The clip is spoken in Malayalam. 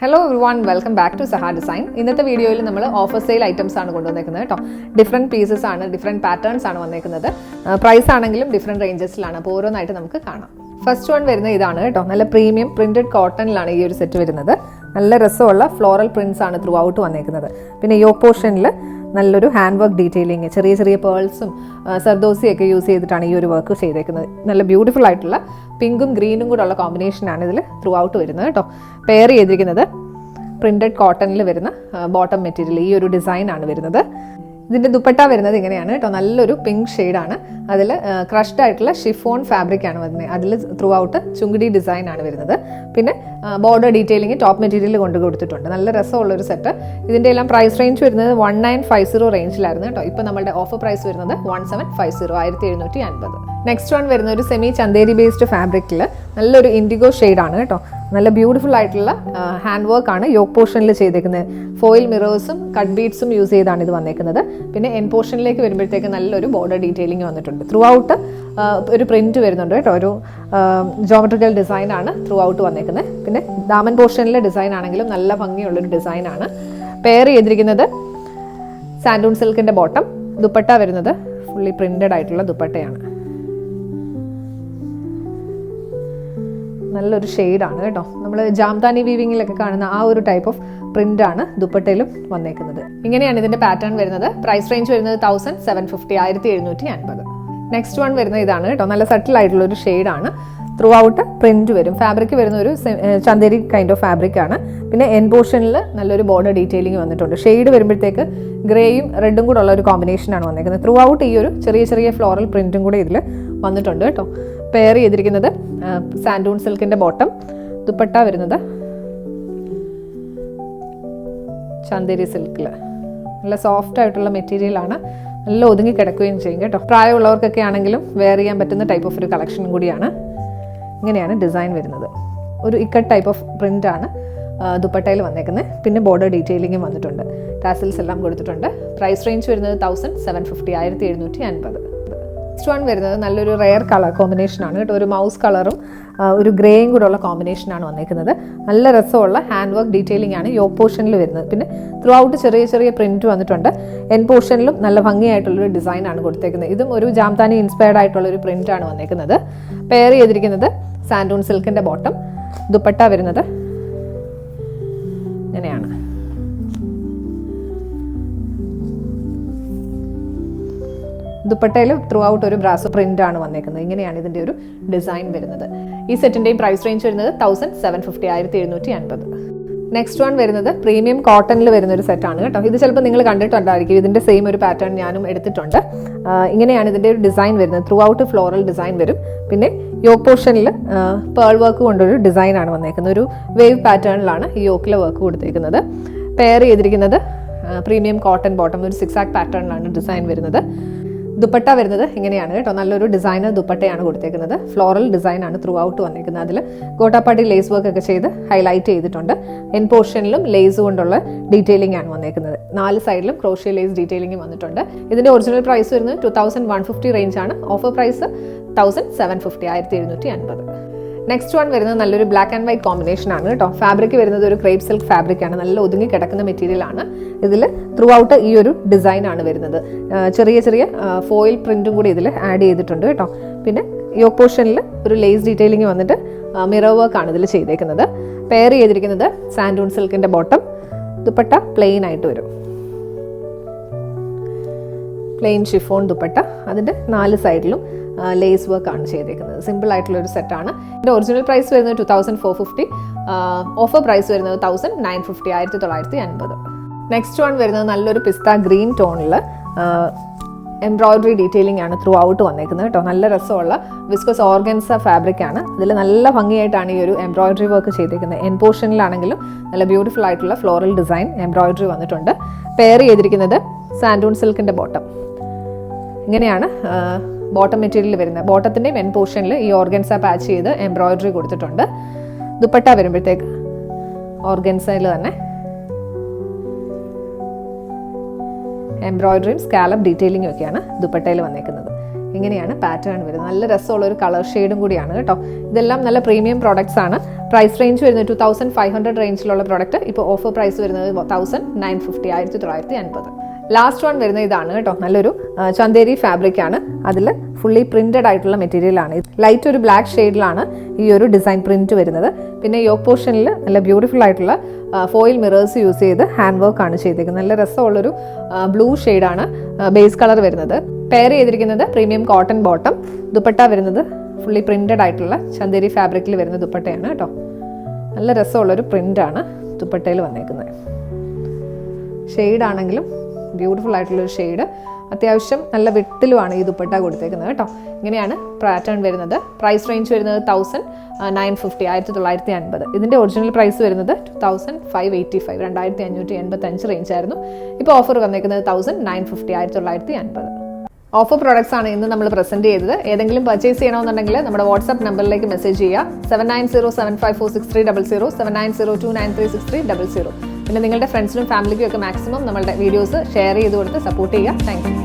Hello everyone, welcome back to Saha Design. ഇന്നത്തെ വീഡിയോയിൽ നമ്മൾ ഓഫർ സെയിൽ ഐറ്റംസ് ആണ് കൊണ്ടുവന്നിരിക്കുന്നത് കേട്ടോ. ഡിഫറെന്റ് പീസസ് ആണ്, ഡിഫറെന്റ് പാറ്റേൺസ് ആണ് വന്നിരിക്കുന്നത്. പ്രൈസ് ആണെങ്കിലും ഡിഫറെന്റ് റേഞ്ചസിലാണ്. അപ്പോൾ ഓരോന്നായിട്ട് നമുക്ക് കാണാം. ഫസ്റ്റ് വൺ വരുന്നത് ഇതാണ് കേട്ടോ. നല്ല പ്രീമിയം പ്രിന്റഡ് കോട്ടണിലാണ് ഈ ഒരു സെറ്റ് വരുന്നത്. നല്ല രസമുള്ള ഫ്ലോറൽ പ്രിന്റ്സ് ആണ് ത്രൂ ഔട്ട് വന്നിരിക്കുന്നത്. പിന്നെ യോക്ക് പോർഷനിൽ നല്ലൊരു ഹാൻഡ് വർക്ക് ഡീറ്റെയിലിംഗ്, ചെറിയ ചെറിയ പേൾസും സർദോസിയൊക്കെ യൂസ് ചെയ്തിട്ടാണ് ഈ ഒരു വർക്ക് ചെയ്തേക്കുന്നത്. നല്ല ബ്യൂട്ടിഫുൾ ആയിട്ടുള്ള പിങ്കും ഗ്രീനും കൂടെ ഉള്ള കോമ്പിനേഷനാണ് ഇതിൽ ത്രൂ ഔട്ട് വരുന്നത് കേട്ടോ. പെയർ ചെയ്തിരിക്കുന്നത് പ്രിന്റഡ് കോട്ടണിൽ വരുന്ന ബോട്ടം മെറ്റീരിയൽ, ഈ ഒരു ഡിസൈനാണ് വരുന്നത്. ഇതിൻ്റെ ദുപ്പട്ട വരുന്നത് ഇങ്ങനെയാണ് കേട്ടോ. നല്ലൊരു പിങ്ക് ഷെയ്ഡാണ്. അതിൽ ക്രഷ്ഡ് ആയിട്ടുള്ള ഷിഫോൺ ഫാബ്രിക് ആണ് വരുന്നത്. അതിൽ ത്രൂ ഔട്ട് ചുങ്കിടി ഡിസൈൻ ആണ് വരുന്നത്. പിന്നെ ബോർഡർ ഡീറ്റെയിലിംഗ് ടോപ്പ് മെറ്റീരിയൽ കൊണ്ട് കൊടുത്തിട്ടുണ്ട്. നല്ല രസമുള്ളൊരു സെറ്റ്. ഇതിൻ്റെ എല്ലാം പ്രൈസ് റേഞ്ച് വരുന്നത് 1950 റേഞ്ചിലായിരുന്നു കേട്ടോ. ഇപ്പോൾ നമ്മുടെ ഓഫർ പ്രൈസ് വരുന്നത് 1750, 1750. നെക്സ്റ്റ് വൺ വരുന്ന ഒരു സെമി ചന്തേരി ബേസ്ഡ് ഫാബ്രിക്കിൽ നല്ലൊരു ഇൻഡിഗോ ഷെയ്ഡാണ് കേട്ടോ. നല്ല ബ്യൂട്ടിഫുൾ ആയിട്ടുള്ള ഹാൻഡ് വർക്ക് ആണ് യോക്ക് പോർഷനിൽ ചെയ്തേക്കുന്നത്. ഫോയിൽ മിറേഴ്സും കട്ട് ബീഡ്സും യൂസ് ചെയ്താണ് ഇത് വന്നേക്കുന്നത്. പിന്നെ എൻ പോർഷനിലേക്ക് വരുമ്പോഴത്തേക്ക് നല്ലൊരു ബോർഡർ ഡീറ്റെയിലിംഗ് വന്നിട്ടുണ്ട്. ത്രൂ ഔട്ട് ഒരു പ്രിന്റ് വരുന്നുണ്ട് കേട്ടോ. ഒരു ജോമെട്രിക്കൽ ഡിസൈൻ ആണ് ത്രൂ ഔട്ട് വന്നേക്കുന്നത്. പിന്നെ ദാമൻ പോർഷനിലെ ഡിസൈൻ ആണെങ്കിലും നല്ല ഭംഗിയുള്ളൊരു ഡിസൈനാണ്. പെയർ ചെയ്തിരിക്കുന്നത് സാൻഡൂൺ സിൽക്കിന്റെ ബോട്ടം. ദുപ്പട്ട വരുന്നത് ഫുള്ളി പ്രിന്റഡ് ആയിട്ടുള്ള ദുപ്പട്ടയാണ്. നല്ലൊരു ഷെയ്ഡാണ് കേട്ടോ. നമ്മൾ ജാംതാനി വീവിങ്ങിലൊക്കെ കാണുന്ന ആ ഒരു ടൈപ്പ് ഓഫ് പ്രിന്റ് ആണ് ദുപ്പട്ടയിലും വന്നേക്കുന്നത്. ഇങ്ങനെയാണ് ഇതിന്റെ പാറ്റേൺ വരുന്നത്. പ്രൈസ് റേഞ്ച് വരുന്നത് 1750, 1750. നെക്സ്റ്റ് വൺ വരുന്നത് ഇതാണ് കേട്ടോ. നല്ല സട്ടിൽ ആയിട്ടുള്ള ഒരു ഷെയ്ഡാണ്. ത്രൂ ഔട്ട് പ്രിന്റ് വരും. ഫാബ്രിക് വരുന്ന ഒരു ചന്തേരി കൈൻഡ് ഓഫ് ഫാബ്രിക് ആണ്. പിന്നെ എൻ പോർഷനിൽ നല്ലൊരു ബോർഡർ ഡീറ്റെയിലിംഗ് വന്നിട്ടുണ്ട്. ഷെയ്ഡ് വരുമ്പോഴത്തേക്ക് ഗ്രേയും റെഡും കൂടെ ഉള്ള ഒരു കോമ്പിനേഷനാണ് വന്നിരിക്കുന്നത്. ത്രൂ ഔട്ട് ഈ ഒരു ചെറിയ ചെറിയ ഫ്ലോറൽ പ്രിന്റും കൂടെ ഇതിൽ വന്നിട്ടുണ്ട് കേട്ടോ. പെയർ ചെയ്തിരിക്കുന്നത് സാൻഡൂൺ സിൽക്കിന്റെ ബോട്ടം. ദുപ്പട്ട വരുന്നത് ചന്തേരി സിൽക്കിൽ. നല്ല സോഫ്റ്റ് ആയിട്ടുള്ള മെറ്റീരിയൽ ആണ്. നല്ല ഒതുങ്ങി കിടക്കുകയും ചെയ്യും കേട്ടോ. പ്രായമുള്ളവർക്കൊക്കെ ആണെങ്കിലും വെയർ ചെയ്യാൻ പറ്റുന്ന ടൈപ്പ് ഓഫ് ഒരു കളക്ഷനും കൂടിയാണ്. ഇങ്ങനെയാണ് ഡിസൈൻ വരുന്നത്. ഒരു ഇക്കട്ട് ടൈപ്പ് ഓഫ് പ്രിന്റ് ആണ് ദുപ്പട്ടയിൽ വന്നേക്കുന്നത്. പിന്നെ ബോർഡർ ഡീറ്റെയിലിംഗും വന്നിട്ടുണ്ട്. ടാസിൽസ് എല്ലാം കൊടുത്തിട്ടുണ്ട്. പ്രൈസ് റേഞ്ച് വരുന്നത് 1750, 1750. നെക്സ്റ്റ് വൺ വരുന്നത് നല്ലൊരു റെയർ കളർ കോമ്പിനേഷൻ ആണ് കേട്ടോ. ഒരു മൗസ് കളറും ഒരു ഗ്രേയും കൂടെ ഉള്ള കോമ്പിനേഷനാണ് വന്നിരിക്കുന്നത്. നല്ല രസമുള്ള ഹാൻഡ് വർക്ക് ഡീറ്റെയിലിംഗ് ആണ് യോക്ക് പോർഷനിൽ വരുന്നത്. പിന്നെ ത്രൂ ഔട്ട് ചെറിയ ചെറിയ പ്രിന്റ് വന്നിട്ടുണ്ട്. എൻ പോർഷനിലും നല്ല ഭംഗിയായിട്ടുള്ളൊരു ഡിസൈൻ ആണ് കൊടുത്തേക്കുന്നത്. ഇതും ഒരു ജാംതാനി ഇൻസ്പയർഡ് ആയിട്ടുള്ള ഒരു പ്രിന്റ് ആണ് വന്നിരിക്കുന്നത്. പെയർ ചെയ്തിരിക്കുന്നത് സാൻഡൂൺ സിൽക്കിന്റെ ബോട്ടം. ദുപ്പട്ട വരുന്നത് ഇങ്ങനെയാണ്. ദുപ്പട്ടയിൽ ത്രൂ ഔട്ട് ഒരു ബ്രാസോ പ്രിന്റ് ആണ് വന്നേക്കുന്നത്. ഇങ്ങനെയാണ് ഇതിന്റെ ഒരു ഡിസൈൻ വരുന്നത്. ഈ സെറ്റിന്റെയും പ്രൈസ് റേഞ്ച് വരുന്നത് 1750, 1750. നെക്സ്റ്റ് വൺ വരുന്നത് പ്രീമിയം കോട്ടണിൽ വരുന്ന ഒരു സെറ്റാണ് കേട്ടോ. ഇത് ചിലപ്പോൾ നിങ്ങൾ കണ്ടിട്ടുണ്ടായിരിക്കും. ഇതിന്റെ സെയിം ഒരു പാറ്റേൺ ഞാനും എടുത്തിട്ടുണ്ട്. ഇങ്ങനെയാണ് ഇതിന്റെ ഒരു ഡിസൈൻ വരുന്നത്. ത്രൂ ഔട്ട് ഫ്ലോറൽ ഡിസൈൻ വരും. പിന്നെ യോക്ക് പോർഷനിൽ പേൾ വർക്ക് കൊണ്ടൊരു ഡിസൈൻ ആണ് വന്നേക്കുന്നത്. ഒരു വേവ് പാറ്റേണിലാണ് ഈ യോക്കിലെ വർക്ക് കൊടുത്തേക്കുന്നത്. പെയർ ചെയ്തിരിക്കുന്നത് പ്രീമിയം കോട്ടൺ ബോട്ടം. ഒരു 6 ആക്ട് പാറ്റേണിലാണ് ഡിസൈൻ വരുന്നത്. ദുപ്പട്ട വരുന്നത് ഇങ്ങനെയാണ് കേട്ടോ. നല്ലൊരു ഡിസൈനർ ദുപ്പട്ടയാണ് കൊടുത്തേക്കുന്നത്. ഫ്ലോറൽ ഡിസൈൻ ആണ് ത്രൂ ഔട്ട് വന്നിരിക്കുന്നത്. അതിൽ ഗോട്ടാപ്പാട്ടി ലേസ് വർക്ക് ഒക്കെ ചെയ്ത് ഹൈലൈറ്റ് ചെയ്തിട്ടുണ്ട്. എൻ പോർഷനിലും ലേസ് കൊണ്ടുള്ള ഡീറ്റെയിലിംഗ് ആണ് വന്നിരിക്കുന്നത്. 4 സൈഡിലും ക്രോഷ്യ ലേസ് ഡീറ്റെയിലിംഗ് വന്നിട്ടുണ്ട്. ഇതിന്റെ ഒറിജിനൽ പ്രൈസ് വരുന്നത് 2150 റേഞ്ച് ആണ്. Offer price 1750, 1750. നെക്സ്റ്റ് വൺ വരുന്നത് നല്ലൊരു ബ്ലാക്ക് ആൻഡ് വൈറ്റ് കോമ്പിനേഷൻ ആണ് കേട്ടോ. ഫാബ്രിക് വരുന്നത് ഒരു ക്രേപ്പ് സിൽക്ക് ഫാബ്രിക് ആണ്. നല്ല ഒതുങ്ങി കിടക്കുന്ന മെറ്റീരിയൽ ആണ്. ഇതിൽ ത്രൂ ഔട്ട് ഈ ഒരു ഡിസൈൻ ആണ് വരുന്നത്. ചെറിയ ചെറിയ ഫോയിൽ പ്രിന്റും കൂടി ഇതിൽ ആഡ് ചെയ്തിട്ടുണ്ട് കേട്ടോ. പിന്നെ യോക്ക് പോർഷനിൽ ഒരു ലേസ് ഡീറ്റെയിലിംഗ് വന്നിട്ട് മിറർ വർക്ക് ആണ് ഇതിൽ ചെയ്തേക്കുന്നത്. പെയർ ചെയ്തിരിക്കുന്നത് സാൻഡൂൺ സിൽക്കിന്റെ ബോട്ടം. ദുപ്പട്ട പ്ലെയിൻ ആയിട്ട് വരും. Plain chiffon dupatta. അതിൻ്റെ 4 സൈഡിലും ലേസ് വർക്ക് ആണ് ചെയ്തേക്കുന്നത്. സിമ്പിൾ ആയിട്ടുള്ള ഒരു സെറ്റാണ്. ഇതിൻ്റെ ഒറിജിനൽ പ്രൈസ് വരുന്നത് 2450. ഓഫർ പ്രൈസ് വരുന്നത് 1950, 1950. നെക്സ്റ്റ് വൺ വരുന്നത് നല്ലൊരു പിസ്ത ഗ്രീൻ ടോണിൽ എംബ്രോയിഡറി ഡീറ്റെയിലിംഗ് ആണ് ത്രൂ ഔട്ട് വന്നേക്കുന്നത് കേട്ടോ. നല്ല രസമുള്ള വിസ്കോസ് ഓർഗൻസ ഫാബ്രിക് ആണ്. ഇതിൽ നല്ല ഭംഗിയായിട്ടാണ് ഈ ഒരു എംബ്രോയിഡറി വർക്ക് ചെയ്തേക്കുന്നത്. എൻ പോർഷനിലാണെങ്കിലും നല്ല ബ്യൂട്ടിഫുൾ ആയിട്ടുള്ള ഫ്ലോറൽ ഡിസൈൻ എംബ്രോയിഡറി വന്നിട്ടുണ്ട്. പെയർ ചെയ്തിരിക്കുന്നത് സാൻഡൂൺ സിൽക്കിന്റെ ബോട്ടം. ഇങ്ങനെയാണ് ബോട്ടം മെറ്റീരിയൽ വരുന്നത്. ബോട്ടത്തിൻ്റെയും എൻ പോർഷനിൽ ഈ ഓർഗൻസ പാച്ച് ചെയ്ത് എംബ്രോയിഡറി കൊടുത്തിട്ടുണ്ട്. ദുപ്പട്ട വരുമ്പോഴത്തേക്ക് ഓർഗൻസയിൽ തന്നെ എംബ്രോയിഡറിയും സ്കാലപ്പ് ഡീറ്റെയിലിംഗും ഒക്കെയാണ് ദുപ്പട്ടയിൽ വന്നേക്കുന്നത്. ഇങ്ങനെയാണ് പാറ്റേൺ വരുന്നത്. നല്ല രസമുള്ള ഒരു കളർ ഷെയ്ഡും കൂടിയാണ് കേട്ടോ. ഇതെല്ലാം നല്ല പ്രീമിയം പ്രോഡക്ട്സ് ആണ്. പ്രൈസ് റേഞ്ച് വരുന്നത് 2500 റേഞ്ചിലുള്ള പ്രോഡക്റ്റ് ഇപ്പോൾ ഓഫർ പ്രൈസ് വരുന്നത് 1950, 1950. ലാസ്റ്റ് വൺ വരുന്നത് ഇതാണ് കേട്ടോ. നല്ലൊരു ചന്തേരി ഫാബ്രിക് ആണ്. അതിൽ ഫുള്ളി പ്രിന്റഡ് ആയിട്ടുള്ള മെറ്റീരിയൽ ആണ്. ലൈറ്റ് ഒരു ബ്ലാക്ക് ഷെയ്ഡിലാണ് ഈ ഒരു ഡിസൈൻ പ്രിന്റ് വരുന്നത്. പിന്നെ യോക്ക് പോർഷനിൽ നല്ല ബ്യൂട്ടിഫുൾ ആയിട്ടുള്ള ഫോയിൽ മിറേഴ്സ് യൂസ് ചെയ്ത് ഹാൻഡ് വർക്ക് ആണ് ചെയ്തേക്കുന്നത്. നല്ല രസമുള്ളൊരു ബ്ലൂ ഷെയ്ഡാണ് ബേസ് കളർ വരുന്നത്. പെയർ ചെയ്തിരിക്കുന്നത് പ്രീമിയം കോട്ടൺ ബോട്ടം. ദുപ്പട്ട വരുന്നത് ഫുള്ളി പ്രിന്റഡ് ആയിട്ടുള്ള ചന്തേരി ഫാബ്രിക്കിൽ വരുന്ന ദുപ്പട്ടയാണ് കേട്ടോ. നല്ല രസമുള്ളൊരു പ്രിന്റാണ് ദുപ്പട്ടയിൽ വന്നേക്കുന്നത്. ഷെയ്ഡാണെങ്കിലും ബ്യൂട്ടിഫുൾ ആയിട്ടുള്ളൊരു ഷെയ്ഡ്. അത്യാവശ്യം നല്ല വിട്ടിലുമാണ് ഈ ദുപ്പട്ട കൊടുത്തേക്കുന്നത് കേട്ടോ. ഇങ്ങനെയാണ് പാറ്റേൺ വരുന്നത്. പ്രൈസ് റേഞ്ച് വരുന്നത് 1950, 1950. ഇതിൻ്റെ ഒറിജിനൽ പ്രൈസ് വരുന്നത് 2585, 2585 റേഞ്ച് ആയിരുന്നു. ഇപ്പോൾ ഓഫർ വന്നേക്കുന്നത് 1950, 1950. ഓഫർ പ്രോഡക്ട്സ് ആണ് ഇന്ന് നമ്മൾ പ്രസന്റ് ചെയ്തത്. ഏതെങ്കിലും പർച്ചേസ് ചെയ്യണമെന്നുണ്ടെങ്കിൽ നമ്മുടെ വാട്സ്ആപ്പ് നമ്പറിലേക്ക് മെസ്സേജ് ചെയ്യുക. 7907546300, 7902936300. പിന്നെ നിങ്ങളുടെ ഫ്രണ്ട്സിനും ഫാമിലിക്കും ഒക്കെ മാക്സിമം നമ്മളുടെ വീഡിയോസ് ഷെയർ ചെയ്ത് കൊടുത്ത് സപ്പോർട്ട് ചെയ്യുക. Thank you.